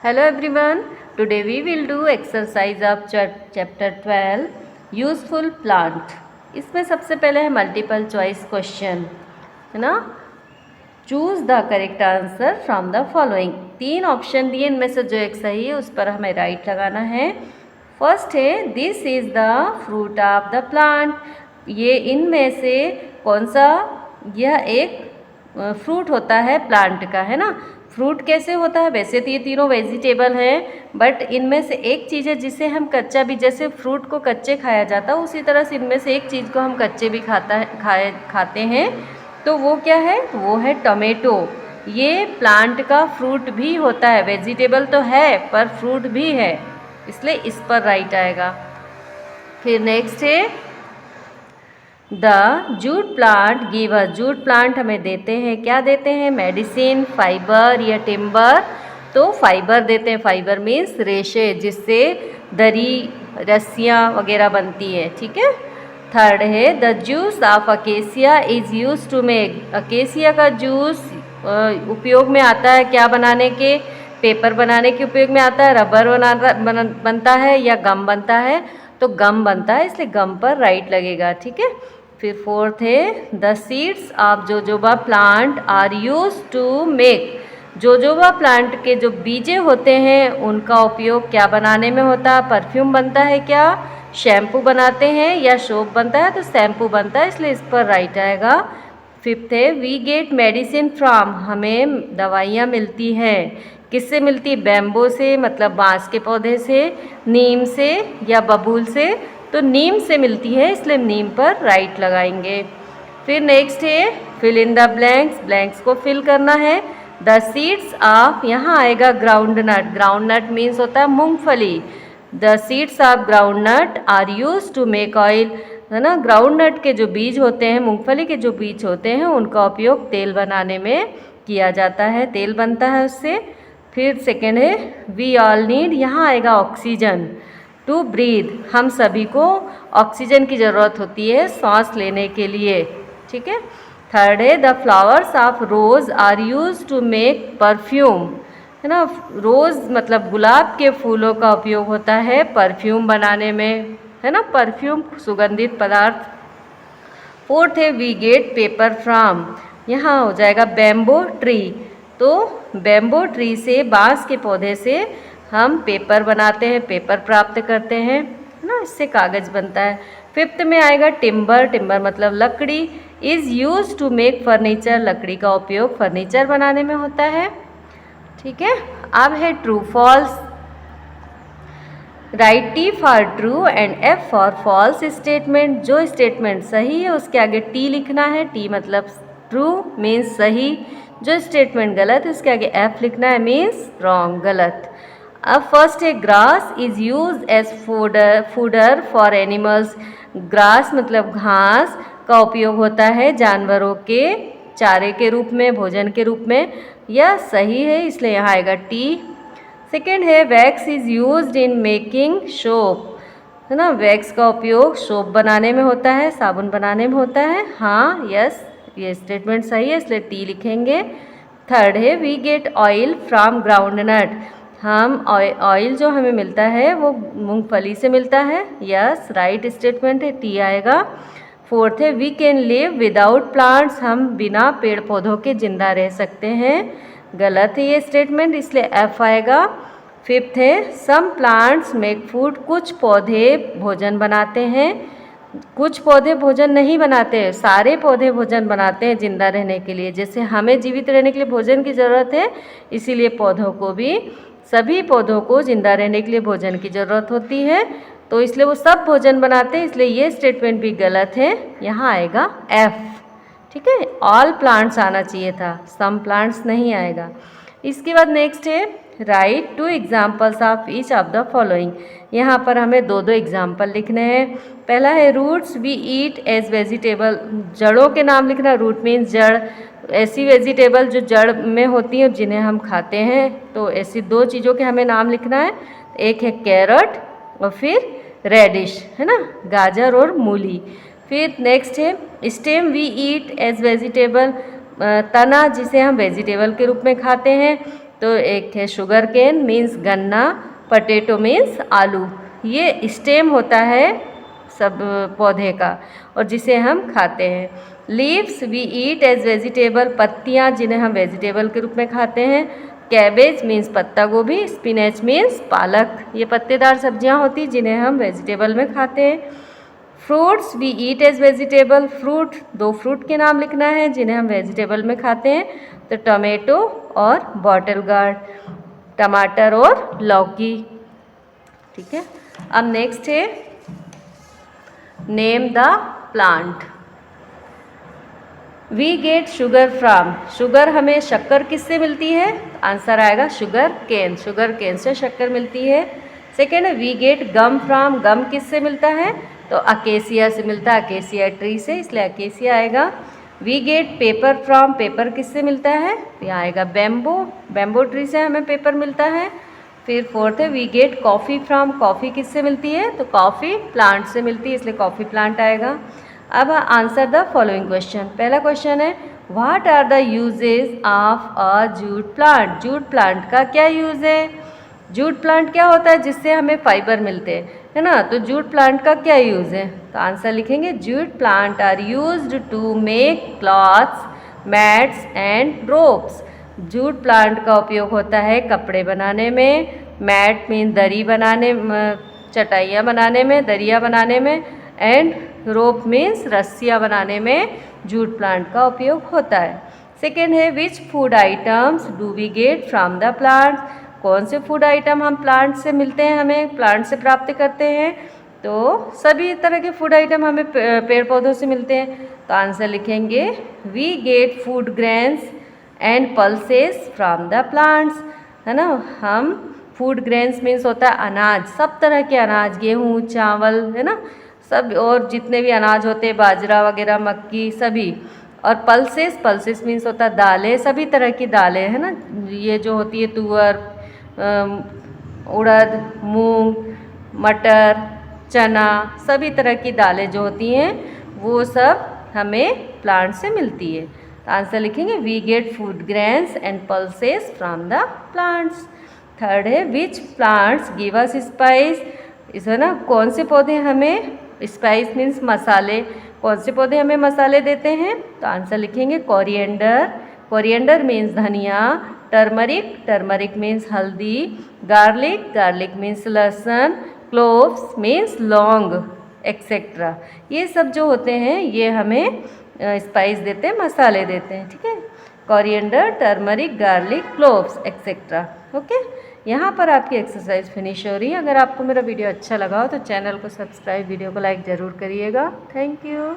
Hello everyone. Today we will do exercise of chapter 12 useful plant. इसमें सबसे पहले है मल्टीपल चॉइस क्वेश्चन, है ना। Choose the correct answer from the following. 3 option दिए, इनमें से जो एक सही है उस पर हमें राइट लगाना है। फर्स्ट है this is the fruit of the plant. ये इनमें से कौन सा, यह एक फ्रूट होता है प्लांट का, है ना। फ्रूट कैसे होता है, वैसे तो ये तीनों वेजिटेबल हैं, बट इनमें से एक चीज़ है जिसे हम कच्चा भी, जैसे फ्रूट को कच्चे खाया जाता है उसी तरह से इनमें से एक चीज़ को हम कच्चे भी खाते हैं। तो वो क्या है, वो है टोमेटो। ये प्लांट का फ्रूट भी होता है, वेजिटेबल तो है पर फ्रूट भी है, इसलिए इस पर राइट आएगा। फिर नेक्स्ट है the jute plant give us. Jute plant हमें देते हैं, क्या देते हैं, मेडिसिन, फाइबर या टिम्बर। तो फाइबर देते हैं, फाइबर मीन्स रेशे, जिससे दरी, रस्सियाँ वगैरह बनती है, ठीक है। थर्ड है the juice of acacia is use to make. Acacia का जूस उपयोग में आता है क्या बनाने के, पेपर बनाने के उपयोग में आता है, रबर बनता है या गम बनता है, तो गम बनता है, इसलिए गम पर राइट लगेगा, ठीक है। फिर फोर्थ है the seeds of jojoba plant are use to make. Jojoba plant के जो बीजे होते हैं उनका उपयोग क्या बनाने में होता है, परफ्यूम बनता है क्या, शैम्पू बनाते हैं या सोप बनता है, तो शैम्पू बनता है, इसलिए इस पर राइट आएगा। फिफ्थ है वी गेट मेडिसिन फ्रॉम। हमें दवाइयाँ मिलती हैं, किससे मिलती है, बैम्बो से मतलब बांस के पौधे से, नीम से या बबूल से, तो नीम से मिलती है, इसलिए नीम पर राइट लगाएंगे। फिर नेक्स्ट है fill in the blanks. Blanks को फिल करना है। द सीड्स ऑफ, यहाँ आएगा groundnut. Groundnut means होता है मूंगफली। The seeds of groundnut are use to make oil, है ना। ग्राउंड नट के जो बीज होते हैं, मूंगफली के जो बीज होते हैं, उनका उपयोग तेल बनाने में किया जाता है, तेल बनता है उससे। फिर सेकेंड है वी ऑल नीड, यहाँ आएगा ऑक्सीजन, टू ब्रीथ। हम सभी को ऑक्सीजन की ज़रूरत होती है सांस लेने के लिए, ठीक है। थर्ड है the flowers of rose are use to make perfume, है ना। रोज़ मतलब गुलाब के फूलों का उपयोग होता है परफ्यूम बनाने में, है ना, परफ्यूम सुगंधित पदार्थ। फोर्थ है वी गेट पेपर फ्रॉम, यहाँ हो जाएगा बैम्बो ट्री। तो बैम्बो ट्री से, बांस के पौधे से हम पेपर बनाते हैं, पेपर प्राप्त करते हैं, है ना, इससे कागज़ बनता है। फिफ्थ में आएगा टिम्बर। टिम्बर मतलब लकड़ी। Is use to make furniture, लकड़ी का उपयोग फर्नीचर बनाने में होता है, ठीक है। अब है true false. Write T for true and F for false statement. जो स्टेटमेंट सही है उसके आगे टी लिखना है, टी मतलब ट्रू मीन्स सही। जो स्टेटमेंट गलत है उसके आगे एफ लिखना है, मीन्स रॉन्ग, गलत। अब फर्स्ट है grass is use as fodder for animals. Grass मतलब घास का उपयोग होता है जानवरों के चारे के रूप में, भोजन के रूप में, यह सही है, इसलिए यहाँ आएगा टी। सेकेंड है wax is used in making soap, है ना। वैक्स का उपयोग सोप बनाने में होता है, साबुन बनाने में होता है, हाँ यस, ये स्टेटमेंट सही है, इसलिए टी लिखेंगे। थर्ड है we get oil from groundnut. हम ऑयल जो हमें मिलता है वो मूंगफली से मिलता है, यस राइट स्टेटमेंट है, टी आएगा। फोर्थ है we can live without plants. हम बिना पेड़ पौधों के जिंदा रह सकते हैं, गलत है ये स्टेटमेंट, इसलिए एफ आएगा। फिफ्थ है सम प्लांट्स मेक फूड। कुछ पौधे भोजन बनाते हैं, कुछ पौधे भोजन नहीं बनाते हैं, सारे पौधे भोजन बनाते हैं जिंदा रहने के लिए। जैसे हमें जीवित रहने के लिए भोजन की ज़रूरत है, इसीलिए पौधों को भी, सभी पौधों को जिंदा रहने के लिए भोजन की ज़रूरत होती है, तो इसलिए वो सब भोजन बनाते हैं, इसलिए ये स्टेटमेंट भी गलत है, यहाँ आएगा एफ, ठीक है। ऑल प्लांट्स आना चाहिए था, सम प्लांट्स नहीं आएगा। इसके बाद नेक्स्ट है write 2 examples of each of the following. यहाँ पर हमें 2 एग्जाम्पल लिखने हैं। पहला है roots we eat as vegetable. जड़ों के नाम लिखना, रूट मीन्स जड़, ऐसी वेजिटेबल जो जड़ में होती हैं जिन्हें हम खाते हैं, तो ऐसी 2 चीज़ों के हमें नाम लिखना है। एक है कैरट और फिर रेडिश, है ना, गाजर और मूली। फिर नेक्स्ट है stem we eat as vegetable. तना जिसे हम वेजिटेबल के रूप में खाते हैं। तो एक है शुगर केन मीन्स गन्ना, पोटैटो मीन्स आलू। ये स्टेम होता है सब पौधे का और जिसे हम खाते हैं। Leaves we eat as vegetable, पत्तियाँ जिन्हें हम वेजिटेबल के रूप में खाते हैं। कैबेज मीन्स पत्ता गोभी, स्पिनच मीन्स पालक, ये पत्तेदार सब्जियां होती जिन्हें हम वेजिटेबल में खाते हैं। Fruits we eat as vegetable, fruit 2 fruit के नाम लिखना है जिन्हें हम वेजिटेबल में खाते हैं, तो टमेटो और बॉटल गार्ड, टमाटर और लौकी। ठीक है, अब नेक्स्ट है name the plant. We get sugar from, sugar हमें शक्कर किससे मिलती है? आंसर आएगा शुगर केन, शुगर केन से शक्कर मिलती है। सेकेंड है वी गेट गम फ्राम, गम किससे मिलता है? तो अकेसिया से मिलता है, अकेसिया ट्री से, इसलिए अकेसिया आएगा। We get paper from, paper किससे मिलता है? यहाँ आएगा बैम्बो, बैम्बो ट्री से हमें पेपर मिलता है। फिर फोर्थ है we get coffee from, coffee किससे मिलती है? तो कॉफ़ी प्लांट से मिलती है, इसलिए कॉफ़ी प्लांट आएगा। अब आंसर द फॉलोइंग क्वेश्चन। पहला क्वेश्चन है what are the uses of a jute plant, jute plant का क्या यूज़ है? जूट प्लांट क्या होता है? जिससे हमें फाइबर मिलते हैं, है ना, तो जूट प्लांट का क्या यूज़ है? तो आंसर लिखेंगे jute plant are used to make clothes, mats and ropes. Jute plant का उपयोग होता है कपड़े बनाने में, मैट मीन दरी बनाने, चटाइयाँ बनाने में, दरिया बनाने में, एंड रोप मीन्स रस्सियाँ बनाने में जूट प्लांट का उपयोग होता है। सेकेंड है which food items do we get from the plants, कौन से फूड आइटम हम प्लांट से मिलते हैं, हमें प्लांट से प्राप्त करते हैं? तो सभी तरह के फूड आइटम हमें पेड़ पौधों से मिलते हैं, तो आंसर लिखेंगे we get food grains and pulses from the plants, है ना। हम फूड ग्रेन्स मीन्स होता है अनाज, सब तरह के अनाज, गेहूँ, चावल, है ना, सब, और जितने भी अनाज होते हैं, बाजरा वगैरह, मक्की, सभी। और पल्सेस, पल्सेस मीन्स होता है दालें, सभी तरह की दालें, है ना, ये जो होती है तुअर, उड़द, मूंग, मटर, चना, सभी तरह की दालें जो होती हैं वो सब हमें प्लांट से मिलती है। तो आंसर लिखेंगे we get food grains and pulses from the plants. Third है which plants give us spice, इस, है ना, कौन से पौधे हमें स्पाइस मीन्स मसाले, कौन से पौधे हमें मसाले देते हैं? तो आंसर लिखेंगे कोरिएंडर, कोरिएंडर मीन्स धनिया, टर्मरिक, टर्मरिक मीन्स हल्दी, गार्लिक, गार्लिक मीन्स लहसुन, क्लोव्स मीन्स लौंग, एक्सेट्रा। ये सब जो होते हैं ये हमें स्पाइस देते हैं, मसाले देते हैं। ठीक है, coriander, turmeric, garlic, cloves, etcetera. Okay, यहाँ पर आपकी एक्सरसाइज फिनिश हो रही है। अगर आपको मेरा वीडियो अच्छा लगा हो तो चैनल को सब्सक्राइब, वीडियो को लाइक ज़रूर करिएगा। Thank you.